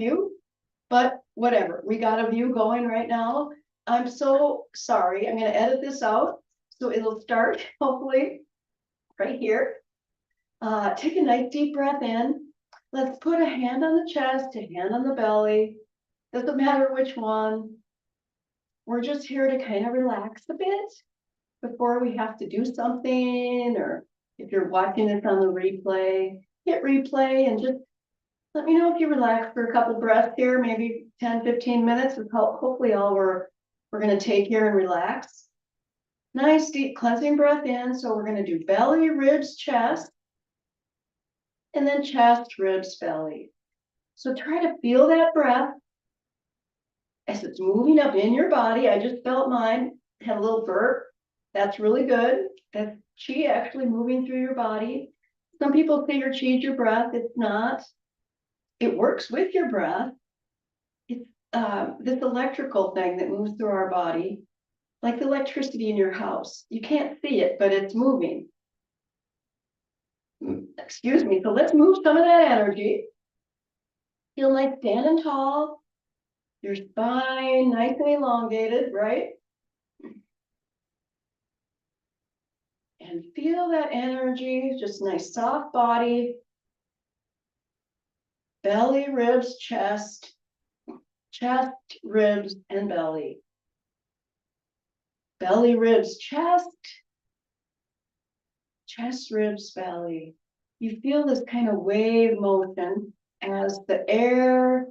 view, but whatever. We got a view going right now. I'm so sorry. I'm going to edit this out. So it'll start hopefully right here. Take a nice deep breath in. Let's put a hand on the chest, a hand on the belly. Doesn't matter which one. We're just here to kind of relax a bit before we have to do something, or if you're watching this on the replay, hit replay and just let me know if you relax for a couple breaths here, maybe 10, 15 minutes is hopefully all we're going to take here and relax. Nice deep cleansing breath in. So we're going to do belly, ribs, chest, and then chest, ribs, belly. So try to feel that breath as it's moving up in your body. I just felt mine, had a little burp. That's really good. That's chi actually moving through your body. Some people say your chi is your breath. It's not. It works with your breath. It's this electrical thing that moves through our body, like the electricity in your house. You can't see it, but it's moving. Excuse me. So let's move some of that energy. Feel like standing tall. Your spine nice and elongated, right? And feel that energy, just nice soft body. Belly, ribs, chest, ribs, and belly. Belly, ribs, chest, ribs, belly. You feel this kind of wave motion as the air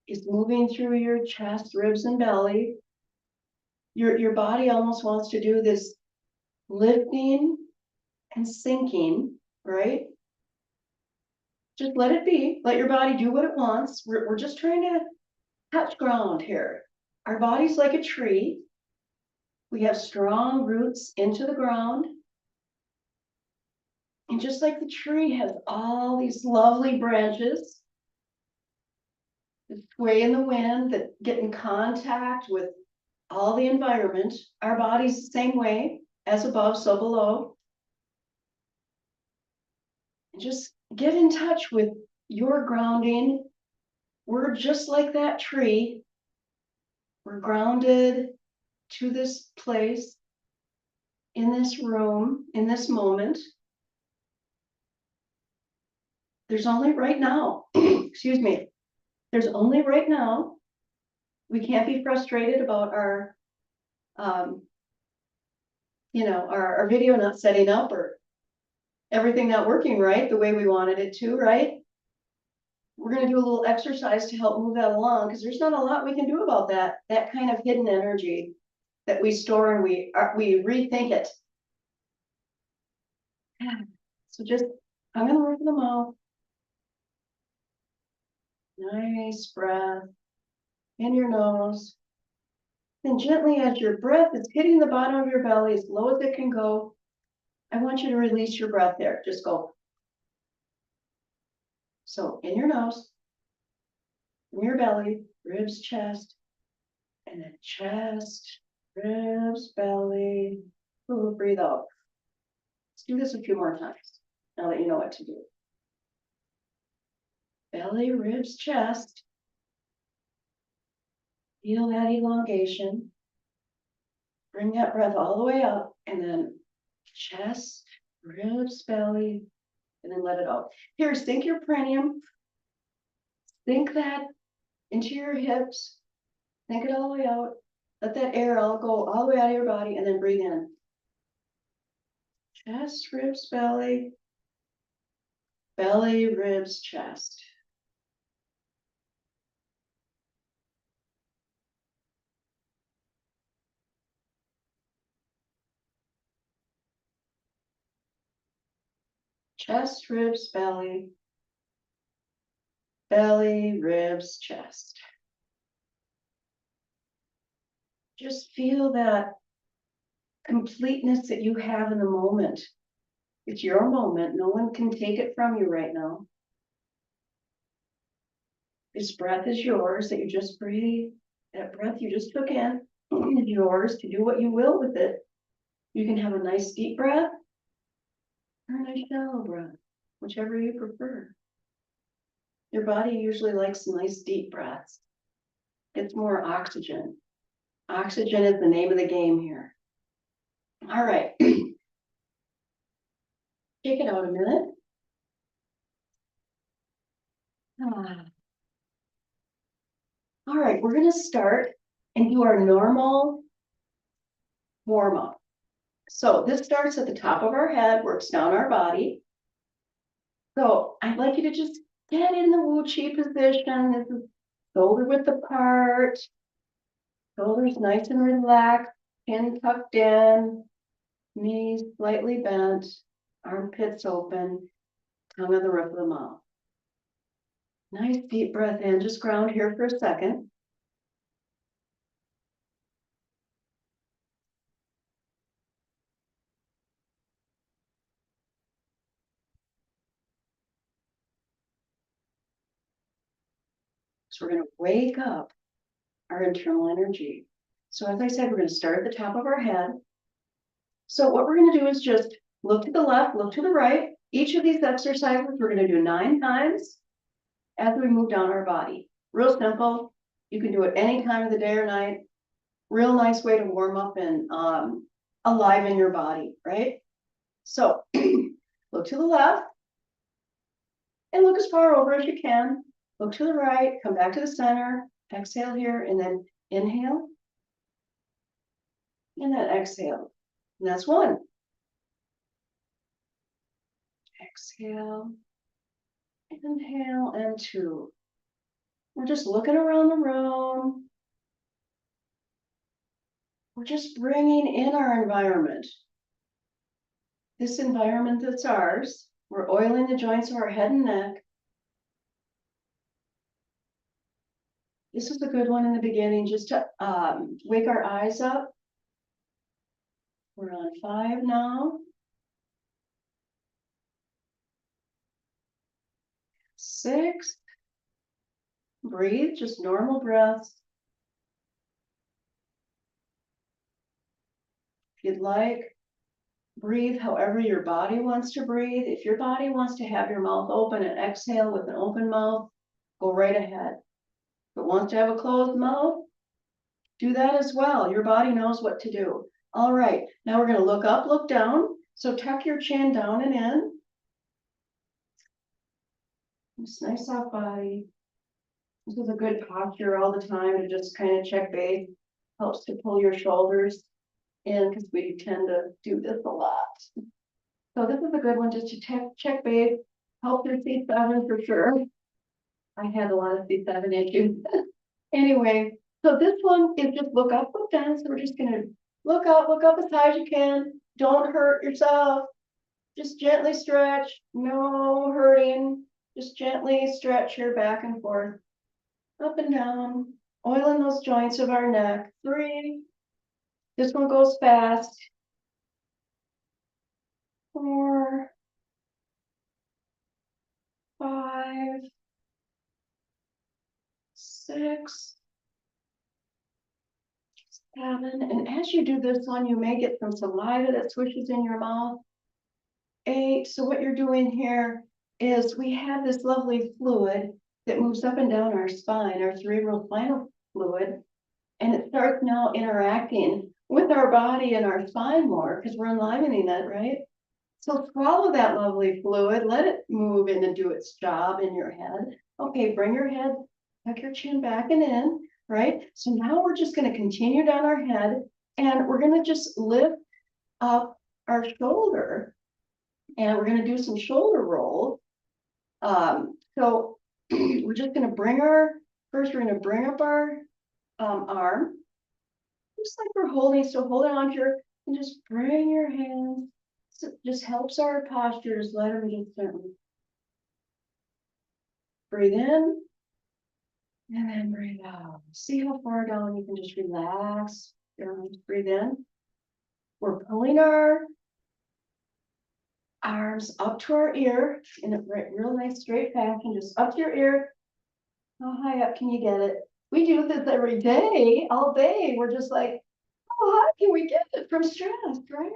is moving through your chest, ribs, and belly. Your body almost wants to do this lifting and sinking, right? Just let it be. Let your body do what it wants. We're just trying to touch ground here. Our body's like a tree. We have strong roots into the ground. And just like the tree has all these lovely branches that sway in the wind, that get in contact with all the environment, our body's the same way, as above, so below. And just get in touch with your grounding. We're just like that tree. We're grounded to this place, in this room, in this moment. There's only right now, excuse me, there's only right now. We can't be frustrated about our, our video not setting up or everything not working right the way we wanted it to, right? We're going to do a little exercise to help move that along, because there's not a lot we can do about that kind of hidden energy that we store, and we rethink it. So just, I'm going to work them out. Nice breath in your nose. And gently, as your breath is hitting the bottom of your belly as low as it can go, I want you to release your breath there. Just go. So in your nose, in your belly, ribs, chest, and then chest, ribs, belly. Ooh, breathe out. Let's do this a few more times now that you know what to do. Belly, ribs, chest. Feel that elongation. Bring that breath all the way up, and then chest, ribs, belly, and then let it out. Here, sink your perineum. Sink that into your hips. Sink it all the way out. Let that air all go all the way out of your body, and then breathe in. Chest, ribs, belly. Belly, ribs, chest. Chest, ribs, belly. Belly, ribs, chest. Just feel that completeness that you have in the moment. It's your moment. No one can take it from you right now. This breath is yours that you just breathe. That breath you just took in is yours to do what you will with it. You can have a nice deep breath or a nice shallow breath, whichever you prefer. Your body usually likes nice deep breaths. It's more oxygen. Oxygen is the name of the game here. All right. Take it out a minute. All right, we're going to start and do our normal warm up. So this starts at the top of our head, works down our body. So I'd like you to just get in the Wu Chi position. This is shoulder width apart, shoulders nice and relaxed, chin tucked in, knees slightly bent, armpits open, tongue on the roof of the mouth. Nice deep breath in, just ground here for a second. So we're going to wake up our internal energy. So as I said, we're going to start at the top of our head. So what we're going to do is just look to the left, look to the right. Each of these exercises we're going to do 9 times as we move down our body. Real simple. You can do it any time of the day or night. Real nice way to warm up and aliven your body, right? So look to the left and look as far over as you can. Look to the right, come back to the center, exhale here, and then inhale. And then exhale. And that's 1. Exhale. Inhale and 2. We're just looking around the room. We're just bringing in our environment. This environment that's ours. We're oiling the joints of our head and neck. This is a good one in the beginning, just to wake our eyes up. We're on 5 now. 6. Breathe, just normal breaths. If you'd like, breathe however your body wants to breathe. If your body wants to have your mouth open and exhale with an open mouth, go right ahead. If it wants to have a closed mouth, do that as well. Your body knows what to do. All right, now we're going to look up, look down. So tuck your chin down and in. This nice soft body. This is a good posture all the time to just kind of check base. Helps to pull your shoulders in because we tend to do this a lot. So this is a good one just to check base. Help your C7 for sure. I had a lot of C7 issues. Anyway, so this one is just look up, look down. So we're just gonna look up as high as you can. Don't hurt yourself. Just gently stretch, no hurting. Just gently stretch your back and forth, up and down, oiling those joints of our neck. 3. This one goes fast. 4, 5, 6, 7. And as you do this one, you may get some saliva that swishes in your mouth. 8. So what you're doing here is we have this lovely fluid that moves up and down our spine, our cerebral spinal fluid, and it starts now interacting with our body and our spine more because we're enlivening that, right? So swallow that lovely fluid, let it move in and do its job in your head. Okay, bring your head, tuck your chin back and in, right? So now we're just going to continue down our head and we're going to just lift up our shoulder. And we're going to do some shoulder rolls. So we're just going to first we're going to bring up our arm, just like we're holding. So hold it on here and just bring your hands. So it just helps our posture, just let them get certain. Breathe in and then breathe out. See how far down you can just relax. Breathe in. We're pulling our arms up to our ear in a real nice straight fashion, just up to your ear. How high up can you get it? We do this every day, all day. We're just like, how high can we get it from stress, right?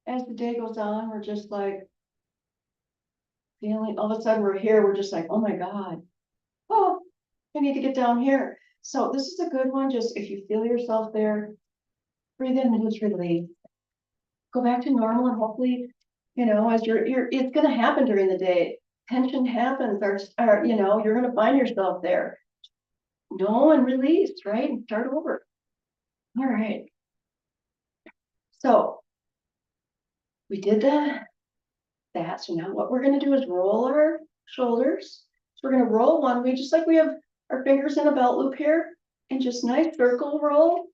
As the day goes on, we're just like feeling, all of a sudden we're here, we're just like, oh my God. Oh, I need to get down here. So this is a good one. Just if you feel yourself there, breathe in and just release. Go back to normal and hopefully, as it's gonna happen during the day. Tension happens, or you're gonna find yourself there. Know and release, right? And start over. All right. So we did that. So now what we're gonna do is roll our shoulders. So we're gonna roll one way, just like we have our fingers in a belt loop here, and just nice circle roll.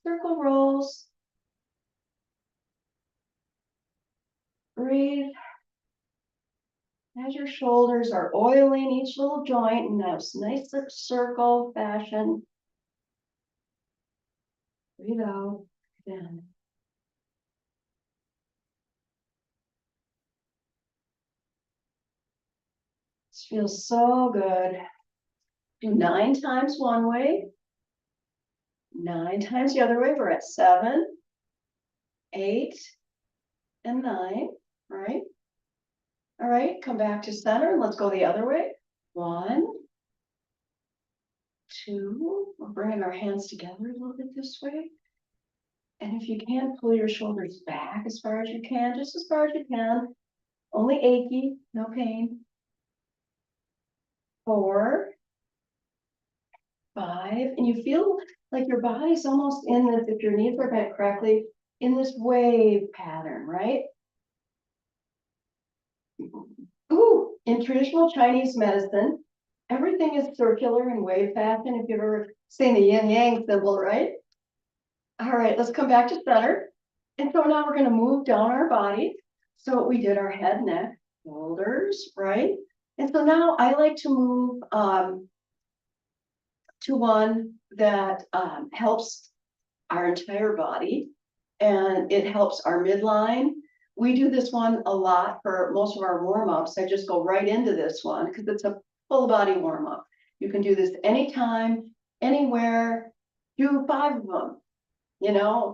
Circle rolls. Breathe. As your shoulders are oiling each little joint in this nice circle fashion. Breathe out, breathe in. This feels so good. Do 9 times one way, 9 times the other way. We're at 7, 8, and 9, right? All right, come back to center and let's go the other way. 1, 2, we're bringing our hands together a little bit this way. And if you can, pull your shoulders back as far as you can, just as far as you can. Only achy, no pain. 4, 5, and you feel like your body's almost in this, if your knees are bent correctly, in this wave pattern, right? Ooh, in traditional Chinese medicine, everything is circular and wave fashion. If you've ever seen the yin yang symbol, right? All right, let's come back to center. And so now we're going to move down our body. So we did our head, neck, shoulders, right? And so now I like to move to one that helps our entire body, and it helps our midline. We do this one a lot for most of our warm-ups. I just go right into this one because it's a full body warm-up. You can do this anytime, anywhere, do 5 of them,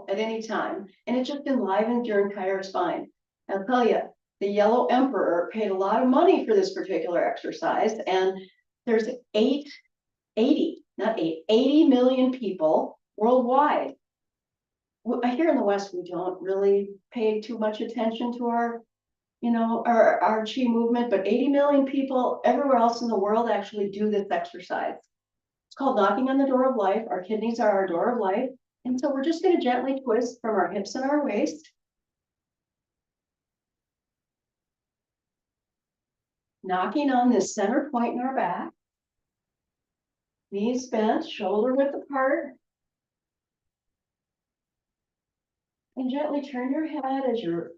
at any time. And it just enlivens your entire spine. I'll tell you, the Yellow Emperor paid a lot of money for this particular exercise, and there's 80 million people worldwide. Here in the West, we don't really pay too much attention to our chi movement, but 80 million people everywhere else in the world actually do this exercise. It's called knocking on the door of life. Our kidneys are our door of life. And so we're just going to gently twist from our hips and our waist. Knocking on this center point in our back. Knees bent, shoulder width apart. And gently turn your head as you're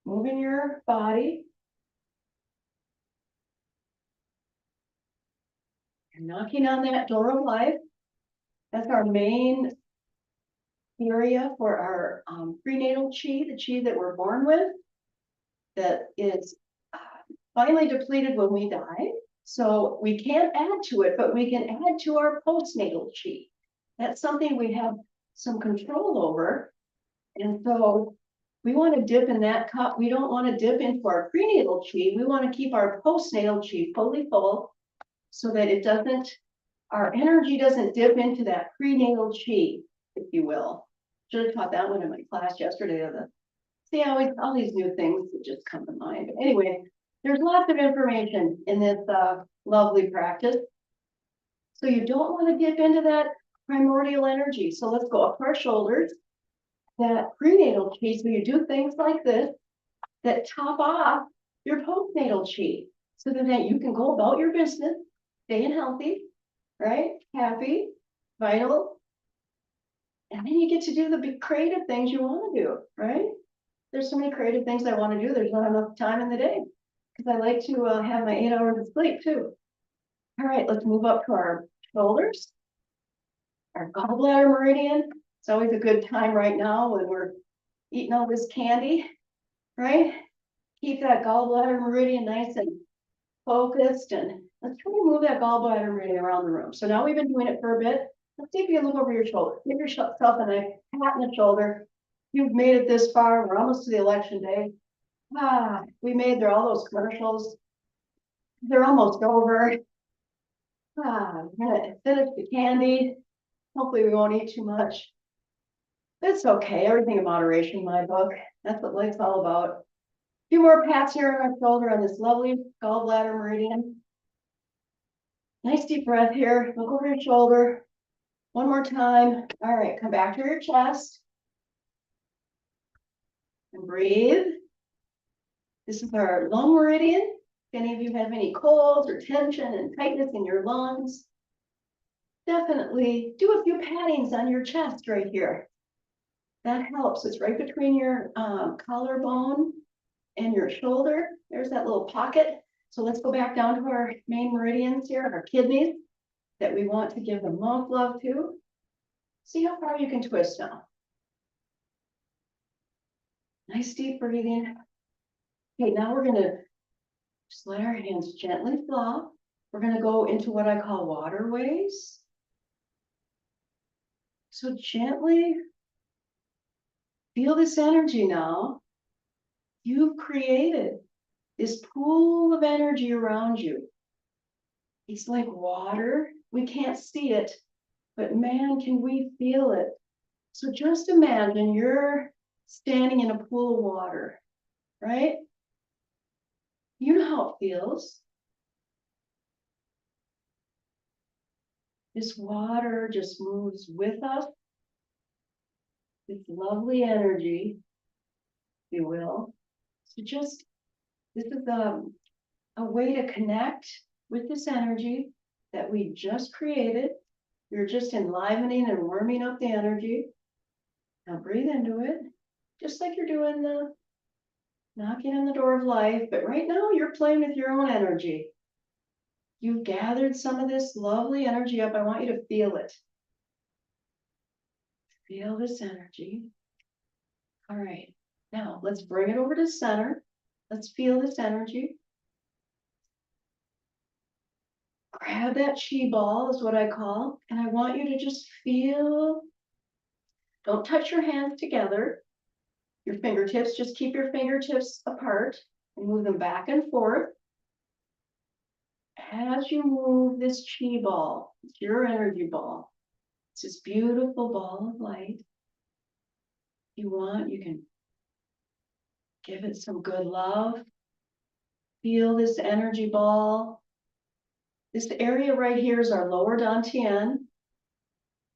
moving your body. You're knocking on that door of life. That's our main area for our prenatal chi, the chi that we're born with, that is finally depleted when we die. So we can't add to it, but we can add to our postnatal chi. That's something we have some control over. And so we want to dip in that cup. We don't want to dip into our prenatal chi. We want to keep our postnatal chi fully full so that it doesn't, our energy doesn't dip into that prenatal chi, if you will. Should have taught that one in my class yesterday. See, always all these new things that just come to mind. But anyway, there's lots of information in this lovely practice. So you don't want to dip into that primordial energy. So let's go up our shoulders. That prenatal chi, so you do things like this that top off your postnatal chi, so that you can go about your business, staying healthy, right? Happy, vital. And then you get to do the big creative things you want to do, right? There's so many creative things I want to do. There's not enough time in the day because I like to have my 8 hours of sleep too. All right, let's move up to our shoulders, our gallbladder meridian. It's always a good time right now when we're eating all this candy, right? Keep that gallbladder meridian nice and focused, and let's try to move that gallbladder meridian around the room. So now we've been doing it for a bit. Let's see if you can look over your shoulder. Give yourself a nice pat in the shoulder. You've made it this far. We're almost to the election day. We made there all those commercials. They're almost over. We're gonna finish the candy. Hopefully we won't eat too much. It's okay, everything in moderation in my book. That's what life's all about. A few more pats here on our shoulder on this lovely gallbladder meridian. Nice deep breath here. Look over your shoulder. One more time. All right, come back to your chest. And breathe. This is our lung meridian. If any of you have any colds or tension and tightness in your lungs, definitely do a few pattings on your chest right here. That helps. It's right between your collarbone and your shoulder. There's that little pocket. So let's go back down to our main meridians here, our kidneys that we want to give the most love to. See how far you can twist now. Nice deep breathing. Okay, now we're gonna just let our hands gently flop. We're gonna go into what I call waterways. So gently feel this energy now. You've created this pool of energy around you. It's like water. We can't see it, but man, can we feel it. So just imagine you're standing in a pool of water, right? You know how it feels. This water just moves with us. This lovely energy, if you will. So just, this is a way to connect with this energy that we just created. You're just enlivening and warming up the energy. Now breathe into it, just like you're doing the knocking on the door of life. But right now you're playing with your own energy. You've gathered some of this lovely energy up. I want you to feel it. Feel this energy. All right, now let's bring it over to center. Let's feel this energy. Grab that chi ball is what I call, and I want you to just feel, don't touch your hands together. Your fingertips, just keep your fingertips apart and move them back and forth. As you move this chi ball, it's your energy ball. It's this beautiful ball of light. If you want, you can give it some good love. Feel this energy ball. This area right here is our lower dantian.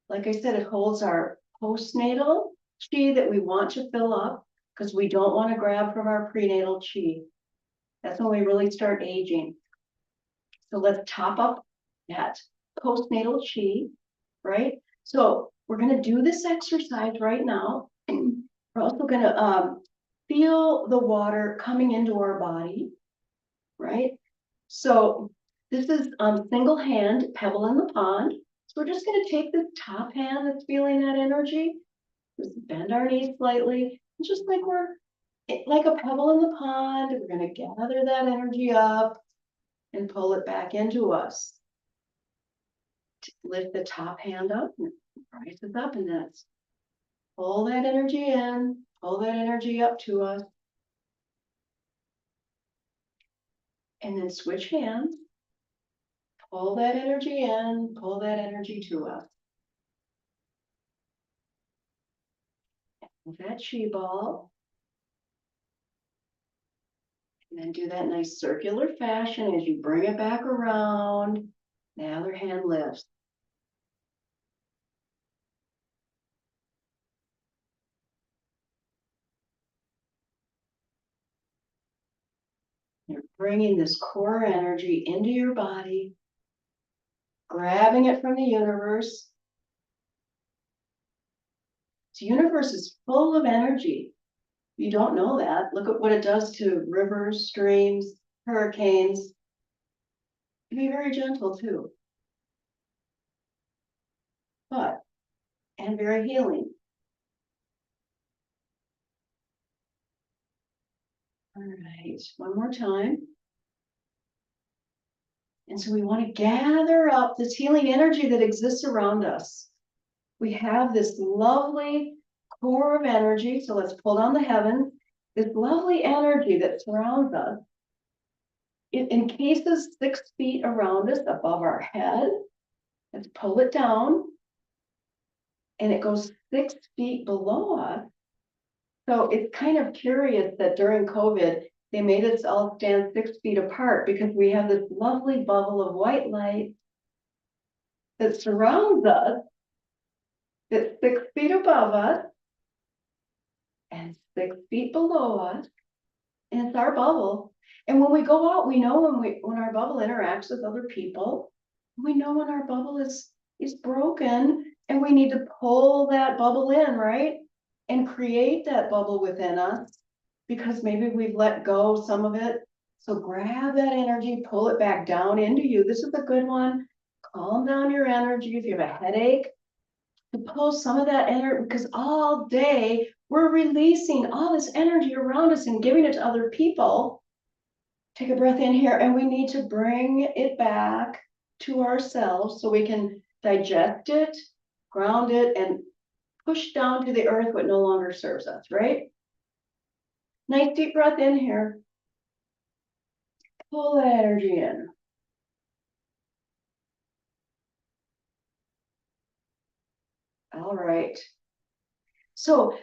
Like I said, it holds our postnatal chi that we want to fill up because we don't want to grab from our prenatal chi. That's when we really start aging. So let's top up that postnatal chi, right? So we're going to do this exercise right now. We're also going to feel the water coming into our body, right? So this is single hand pebble in the pond. So we're just going to take this top hand that's feeling that energy, just bend our knees slightly, just like we're like a pebble in the pond. We're going to gather that energy up and pull it back into us. Lift the top hand up and rise it up, and that's pull that energy in, pull that energy up to us. And then switch hands. Pull that energy in, pull that energy to us. With that chi ball. And then do that nice circular fashion as you bring it back around. The other hand lifts. You're bringing this core energy into your body, grabbing it from the universe. The universe is full of energy. You don't know that. Look at what it does to rivers, streams, hurricanes. Be very gentle too. And very healing. All right, one more time. And so we want to gather up this healing energy that exists around us. We have this lovely core of energy. So let's pull down the heavens. this lovely energy that surrounds us. It encases 6 feet around us above our head. Let's pull it down. And it goes 6 feet below us. So it's kind of curious that during COVID, they made us all stand 6 feet apart because we have this lovely bubble of white light that surrounds us, that's 6 feet above us and 6 feet below us. And it's our bubble. And when we go out, we know when our bubble interacts with other people, we know when our bubble is broken and we need to pull that bubble in, right? And create that bubble within us because maybe we've let go some of it. So grab that energy, pull it back down into you. This is a good one. Calm down your energy. If you have a headache, to pull some of that energy, because all day we're releasing all this energy around us and giving it to other people. Take a breath in here, and we need to bring it back to ourselves so we can digest it, ground it, and push down to the earth what no longer serves us, right? Nice deep breath in here. Pull that energy in. All right. So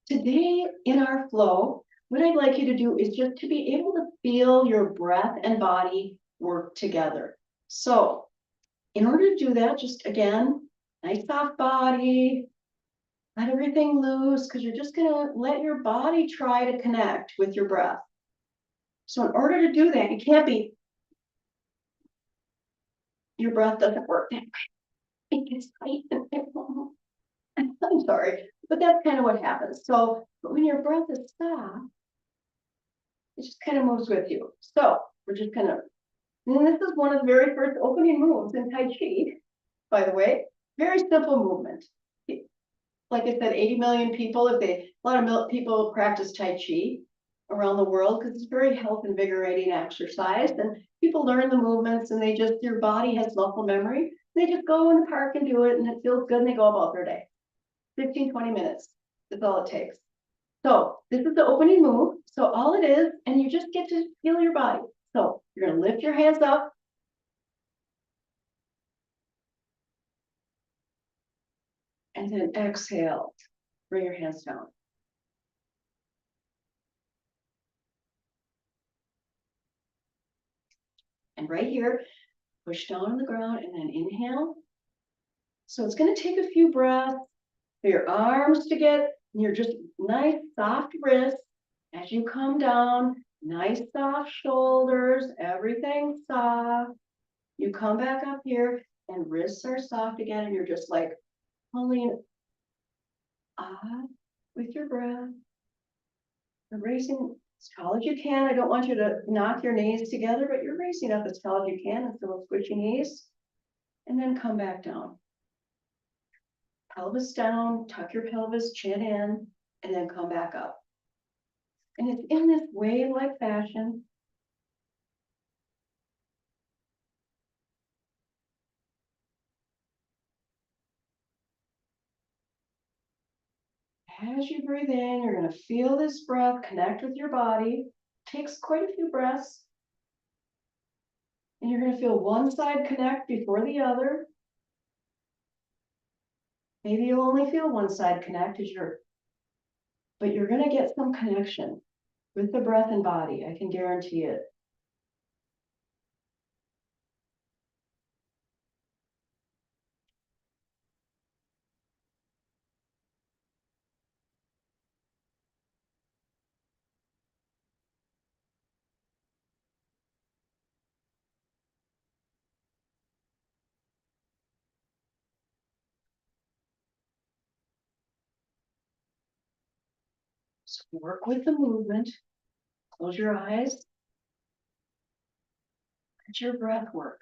today in our flow, what I'd like you to do is just to be able to feel your breath and body work together. So in order to do that, just again, nice soft body, let everything loose because you're just gonna let your body try to connect with your breath. So in order to do that, you can't be, your breath doesn't work that way. It gets tight and it won't. I'm sorry, but that's kind of what happens. So, but when your breath is soft, it just kind of moves with you. So we're just gonna, and this is one of the very first opening moves in Tai Chi, by the way. Very simple movement. Like I said, 80 million people, a lot of people practice Tai Chi around the world because it's very health invigorating exercise. And people learn the movements and your body has muscle memory. They just go in the park and do it and it feels good and they go about their day. 15, 20 minutes is all it takes. So this is the opening move. So all it is, and you just get to feel your body. So you're gonna lift your hands up. And then exhale, bring your hands down. And right here, push down on the ground and then inhale. So it's gonna take a few breaths for your arms to get, your just nice soft wrists as you come down, nice soft shoulders, everything soft. You come back up here and wrists are soft again and you're just like pulling up with your breath. You're raising as tall as you can. I don't want you to knock your knees together, but you're raising up as tall as you can instead of squishy knees. And then come back down. Pelvis down, tuck your pelvis, chin in, and then come back up. And it's in this wave-like fashion. As you breathe in, you're going to feel this breath connect with your body. It takes quite a few breaths. And you're going to feel one side connect before the other. Maybe you'll only feel one side connect but you're going to get some connection with the breath and body. I can guarantee it. So work with the movement. Close your eyes. Let your breath work.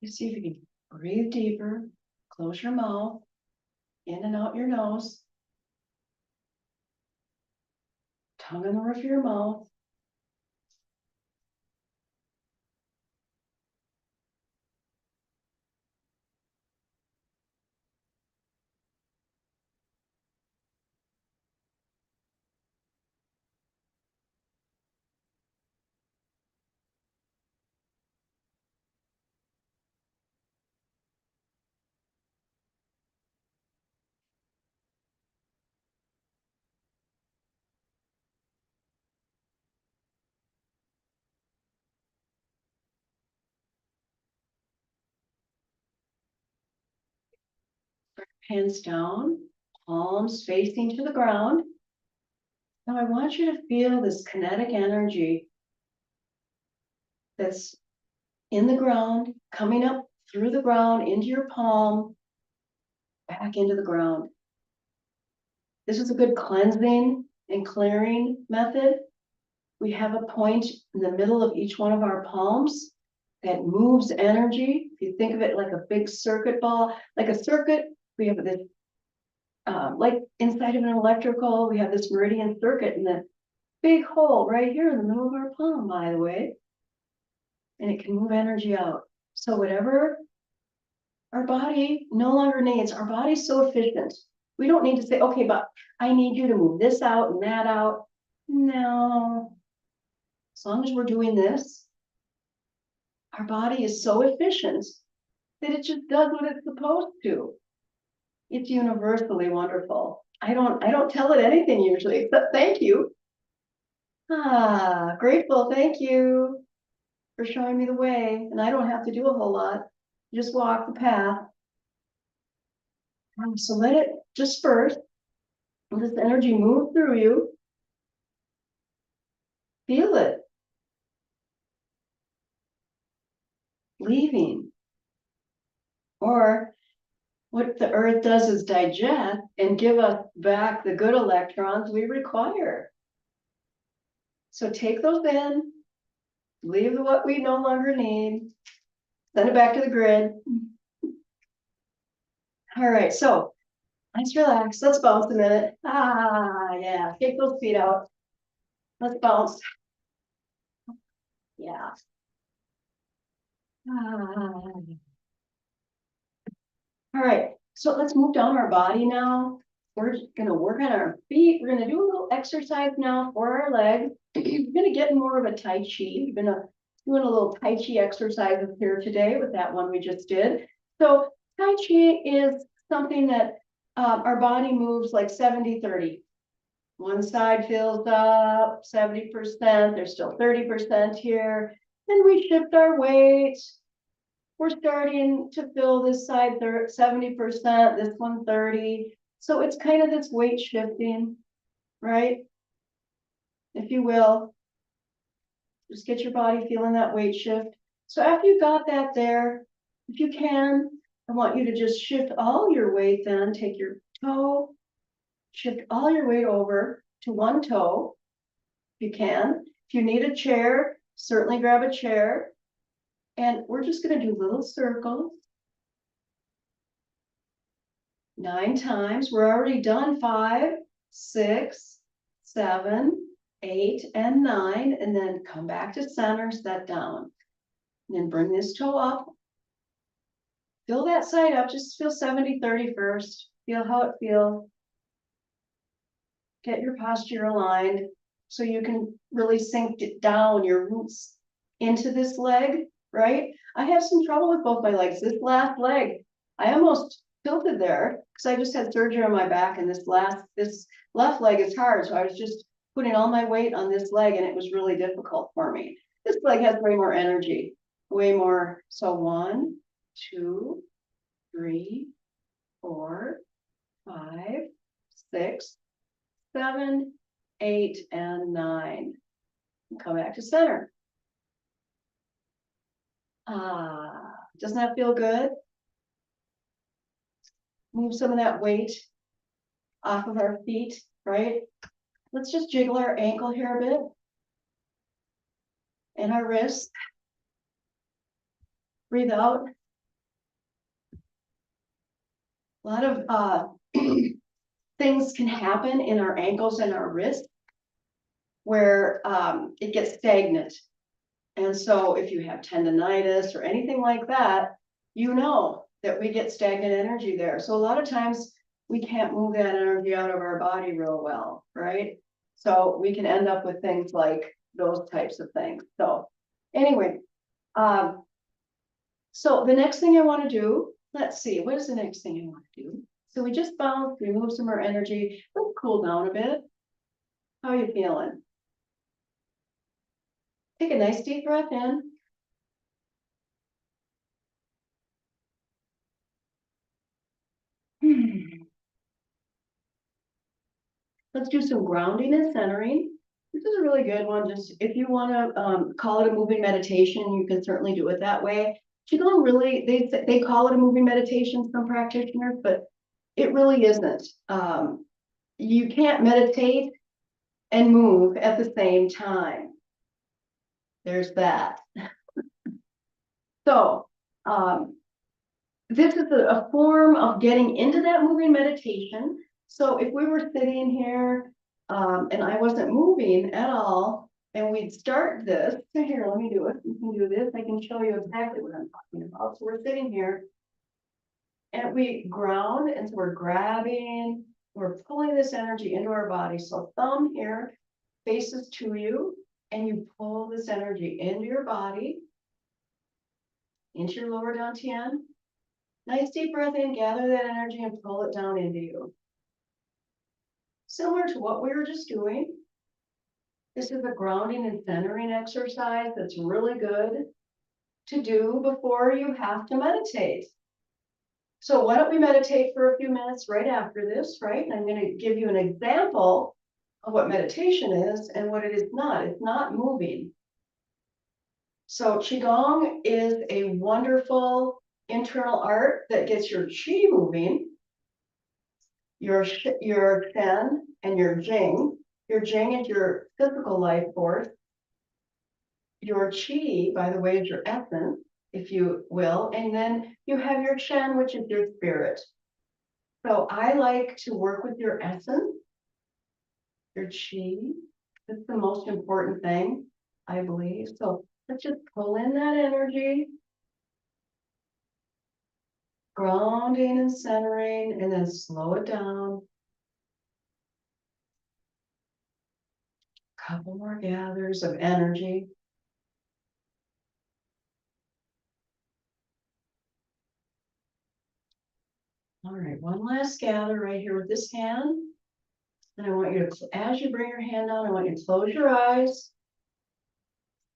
You see if you can breathe deeper, close your mouth, in and out your nose, tongue on the roof of your mouth. Hands down, palms facing to the ground. Now I want you to feel this kinetic energy that's in the ground, coming up through the ground into your palm, back into the ground. This is a good cleansing and clearing method. We have a point in the middle of each one of our palms that moves energy. If you think of it like a big circuit ball, like a circuit, we have this, like inside of an electrical, we have this meridian circuit in the big hole right here in the middle of our palm, by the way. And it can move energy out. So whatever our body no longer needs, our body's so efficient. We don't need to say, okay, but I need you to move this out and that out. No. As long as we're doing this, our body is so efficient that it just does what it's supposed to. It's universally wonderful. I don't tell it anything usually, except thank you. Grateful, thank you for showing me the way. And I don't have to do a whole lot. Just walk the path. So let it disperse. Let this energy move through you. Feel it. Leaving. Or what the earth does is digest and give us back the good electrons we require. So take those in, leave what we no longer need, send it back to the grid. All right, so let's relax. Let's bounce a minute. Yeah, take those feet out. Let's bounce. Yeah. All right, so let's move down our body now. We're gonna work on our feet. We're gonna do a little exercise now for our legs. We're gonna get more of a Tai Chi. We're gonna doing a little Tai Chi exercises here today with that one we just did. So Tai Chi is something that our body moves like 70-30. One side fills up 70%, there's still 30% here. Then we shift our weight. We're starting to fill this side 70%, this one 30. So it's kind of this weight shifting, right? If you will, just get your body feeling that weight shift. So after you got that there, if you can, I want you to just shift all your weight then, take your toe, shift all your weight over to one toe, if you can. If you need a chair, certainly grab a chair. And we're just gonna do little circles. 9 times. We're already done 5, 6, 7, 8, and 9. And then come back to center, set down. And then bring this toe up. Fill that side up. Just feel 70-30 first. Feel how it feels. Get your posture aligned so you can really sink it down your roots into this leg, right? I have some trouble with both my legs. This last leg, I almost tilted there because I just had surgery on my back, and this left leg is hard. So I was just putting all my weight on this leg, and it was really difficult for me. This leg has way more energy, way more. So 1, 2, 3, 4, 5, 6, 7, 8, and 9. Come back to center. Doesn't that feel good? Move some of that weight off of our feet, right? Let's just jiggle our ankle here a bit. And our wrist. Breathe out. A lot of things can happen in our ankles and our wrists where it gets stagnant. And so if you have tendonitis or anything like that, you know that we get stagnant energy there. So a lot of times we can't move that energy out of our body real well, right? So we can end up with things like those types of things. So anyway, so the next thing I want to do, let's see, what is the next thing I want to do? So we just bounced, remove some more energy. Let's cool down a bit. How are you feeling? Take a nice deep breath in. Let's do some grounding and centering. This is a really good one. Just if you want to call it a moving meditation, you can certainly do it that way. Qigong really, they call it a moving meditation, some practitioners, but it really isn't. You can't meditate and move at the same time. There's that. So this is a form of getting into that moving meditation. So if we were sitting here and I wasn't moving at all, and we'd start this, so here, let me do it. You can do this. I can show you exactly what I'm talking about. So we're sitting here and we ground, and so we're grabbing, we're pulling this energy into our body. So thumb here faces to you, and you pull this energy into your body, into your lower dantian. Nice deep breath in, gather that energy and pull it down into you. Similar to what we were just doing. This is a grounding and centering exercise that's really good to do before you have to meditate. So why don't we meditate for a few minutes right after this, right? And I'm going to give you an example of what meditation is and what it is not. It's not moving. So Qigong is a wonderful internal art that gets your qi moving, your Shen and your Jing. Your Jing is your physical life force. Your Qi, by the way, is your essence, if you will. And then you have your Shen, which is your spirit. So I like to work with your essence, your Qi. That's the most important thing, I believe. So let's just pull in that energy, grounding and centering, and then slow it down. Couple more gathers of energy. All right, one last gather right here with this hand. And I want you to, as you bring your hand down, I want you to close your eyes.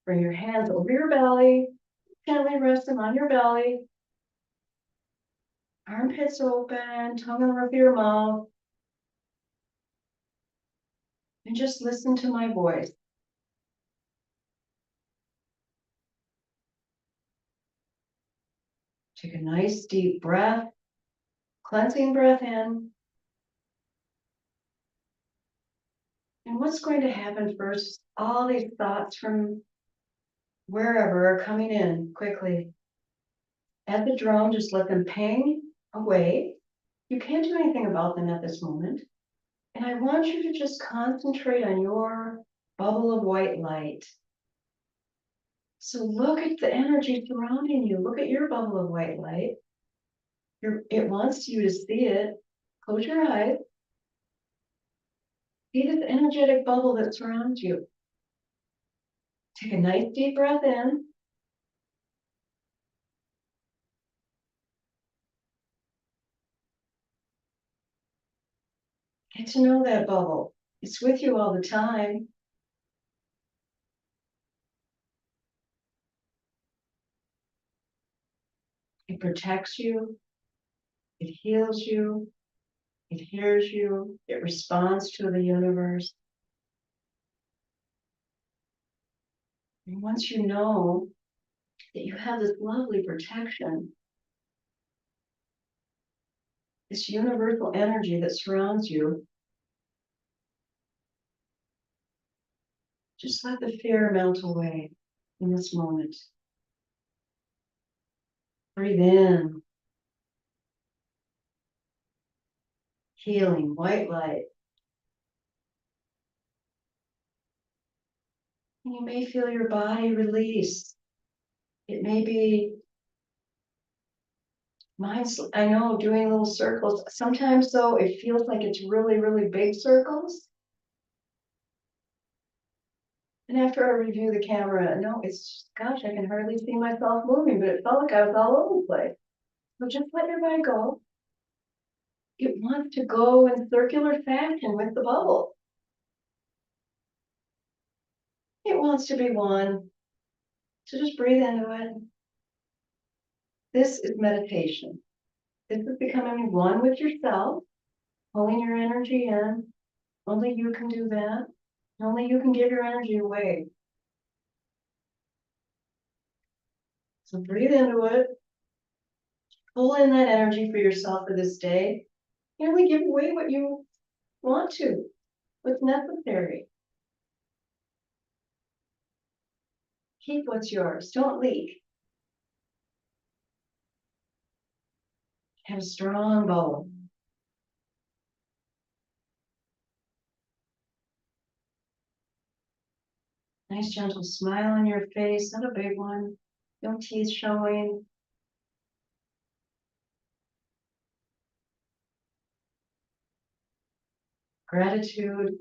Bring your hands over your belly. Gently rest them on your belly. Armpits open, tongue in the roof of your mouth. And just listen to my voice. Take a nice deep breath, cleansing breath in. And what's going to happen first? All these thoughts from wherever are coming in quickly. At the drum, just let them ping away. You can't do anything about them at this moment. And I want you to just concentrate on your bubble of white light. So look at the energy surrounding you. Look at your bubble of white light. It wants you to see it. Close your eyes. See this energetic bubble that surrounds you. Take a nice deep breath in. Get to know that bubble. It's with you all the time. It protects you. It heals you. It hears you. It responds to the universe. And once you know that you have this lovely protection, this universal energy that surrounds you, just let the fear melt away in this moment. Breathe in. healing, white light. And you may feel your body release. It may be mine's, I know, doing little circles. Sometimes though, it feels like it's really, really big circles. And after I review the camera, no, it's just, gosh, I can hardly see myself moving, but it felt like I was all over the place. So just let your body go. It wants to go in circular fashion with the bubble. It wants to be one. So just breathe into it. This is meditation. This is becoming one with yourself, pulling your energy in. Only you can do that. Only you can give your energy away. So breathe into it. Pull in that energy for yourself for this day. You only give away what you want to, what's necessary. Keep what's yours. Don't leak. Have a strong bowl. Nice gentle smile on your face, not a big one. No teeth showing. Gratitude.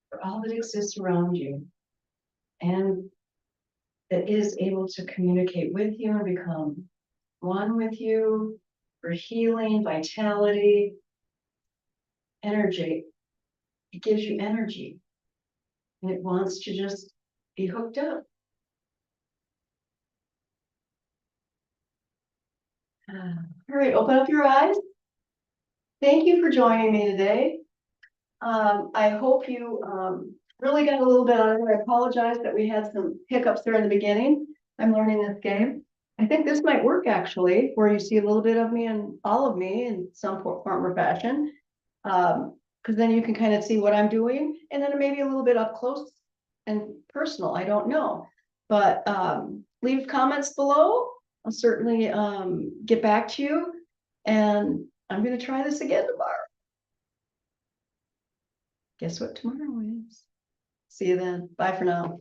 For all that exists around you and that is able to communicate with you and become one with you for healing, vitality, energy. It gives you energy and it wants to just be hooked up. All right, open up your eyes. Thank you for joining me today. I hope you really got a little bit out of it. I apologize that we had some hiccups there in the beginning. I'm learning this game. I think this might work actually, where you see a little bit of me and all of me in some form or fashion. Because then you can kind of see what I'm doing, and then maybe a little bit up close and personal. I don't know, but leave comments below. I'll certainly get back to you, and I'm going to try this again tomorrow. Guess what tomorrow is? See you then. Bye for now.